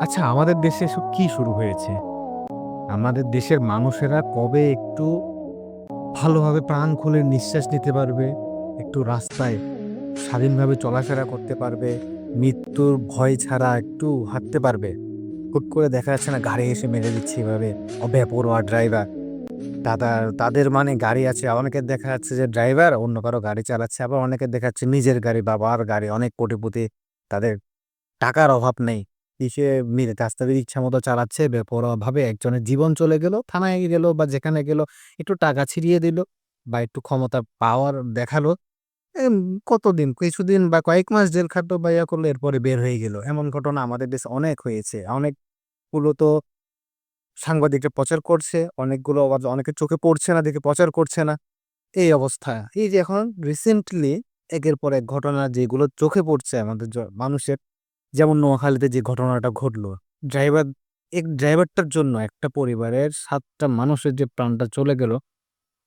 আচ্ছা, আমাদের দেশে এসব কি শুরু হয়েছে? আমাদের দেশের মানুষেরা কবে একটু ভালোভাবে প্রাণ খুলে নিঃশ্বাস নিতে পারবে, একটু রাস্তায় স্বাধীনভাবে চলাফেরা করতে পারবে, মৃত্যুর ভয় ছাড়া একটু হাঁটতে পারবে? হুট করে দেখা যাচ্ছে না গাড়ি এসে মেরে দিচ্ছে এভাবে বেপরোয়া ড্রাইভার। তাদের মানে গাড়ি আছে, অনেকের দেখা যাচ্ছে যে ড্রাইভার অন্য কারো গাড়ি চালাচ্ছে, আবার অনেকের দেখা যাচ্ছে নিজের গাড়ি, বাবার গাড়ি, অনেক কোটিপতি, তাদের টাকার অভাব নেই। সে রাস্তা দিয়ে ইচ্ছামতো চালাচ্ছে বেপরোয়াভাবে। একজনের জীবন চলে গেল, থানায় গেল বা যেখানে গেল, একটু টাকা ছিড়িয়ে দিল বা একটু ক্ষমতা পাওয়ার দেখালো। এম কতদিন, কিছুদিন বা কয়েক মাস জেল খাটলো বা ইয়া করলো, এরপরে বের হয়ে গেল। এমন ঘটনা আমাদের দেশে অনেক হয়েছে। অনেকগুলো তো সাংবাদিকরা প্রচার করছে, অনেকগুলো আবার অনেকের চোখে পড়ছে না দেখে প্রচার করছে না। এই অবস্থা। এই যে এখন রিসেন্টলি একের পর এক ঘটনা যেগুলো চোখে পড়ছে আমাদের মানুষের, যেমন নোয়াখালীতে যে ঘটনাটা ঘটলো। ড্রাইভার ড্রাইভারটার জন্য একটা পরিবারের ৭ টা মানুষের যে প্রাণটা চলে গেল।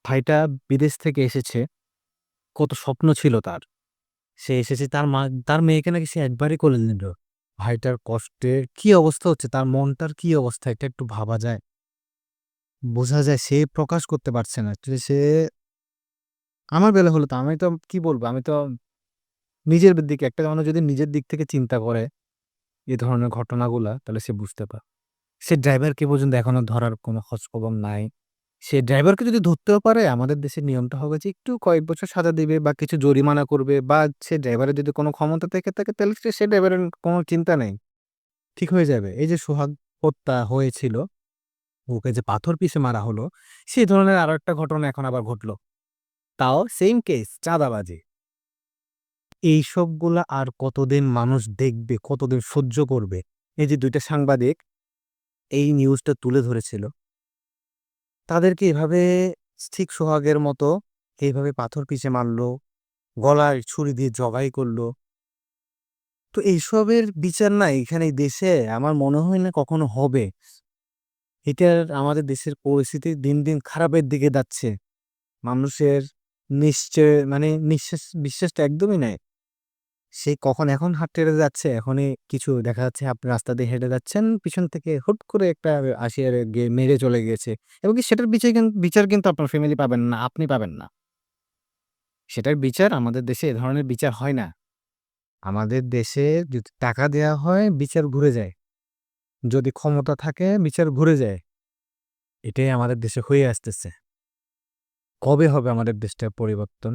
ভাইটা বিদেশ থেকে এসেছে। কত স্বপ্ন ছিল তার। সে এসেছে তার মেয়েকে নাকি সে একবারই কোলে নিল। ভাইটার কষ্টের কি অবস্থা হচ্ছে, তার মনটার কি অবস্থা, এটা একটু ভাবা যায়। বোঝা যায় সে প্রকাশ করতে পারছে না। সে আমার বেলা হলো তো আমি তো কি বলব? আমি তো নিজের দিকে একটা মানুষ যদি নিজের দিক থেকে চিন্তা করে এ ধরনের ঘটনাগুলা, তাহলে সে বুঝতে পারে। সে ড্রাইভারকে পর্যন্ত এখনো ধরার কোনো খোঁজখবর নাই। সে ড্রাইভারকে যদি ধরতেও পারে, আমাদের দেশের নিয়মটা হবে যে একটু কয়েক বছর সাজা দিবে বা কিছু জরিমানা করবে, বা সে ড্রাইভারের যদি কোনো ক্ষমতা থেকে থাকে তাহলে সে ড্রাইভারের কোনো চিন্তা নেই। ঠিক হয়ে যাবে। এই যে সোহাগ হত্যা হয়েছিল, ওকে যে পাথর পিষে মারা হলো, সেই ধরনের আরেকটা ঘটনা এখন আবার ঘটলো। তাও সেইম কেস, চাঁদাবাজি। এইসবগুলা আর কতদিন মানুষ দেখবে, কতদিন সহ্য করবে? এই যে ২ টা সাংবাদিক এই নিউজটা তুলে ধরেছিল, তাদেরকে এভাবে ঠিক সোহাগের মতো এইভাবে পাথর পিষে মারলো, গলায় ছুরি দিয়ে জবাই করলো। তো এইসবের বিচার না এখানে এই দেশে আমার মনে হয় না কখনো হবে। এটার আমাদের দেশের পরিস্থিতি দিন, দিন খারাপের দিকে যাচ্ছে। মানুষের মানে বিশ্বাসটা একদমই নাই। সে কখন এখন হাঁটতে যাচ্ছে, এখনই কিছু দেখা যাচ্ছে আপনি রাস্তা দিয়ে হেঁটে যাচ্ছেন, পিছন থেকে হুট করে একটা আসিয়া গিয়ে মেরে চলে গিয়েছে। এবং কি সেটার বিচার কিন্তু আপনার ফ্যামিলি পাবেন না, আপনি পাবেন না। সেটার বিচার আমাদের দেশে এ ধরনের বিচার হয় না। আমাদের দেশে যদি টাকা দেয়া হয়, বিচার ঘুরে যায়। যদি ক্ষমতা থাকে, বিচার ঘুরে যায়। এটাই আমাদের দেশে হয়ে আসতেছে। কবে হবে আমাদের দেশটার পরিবর্তন?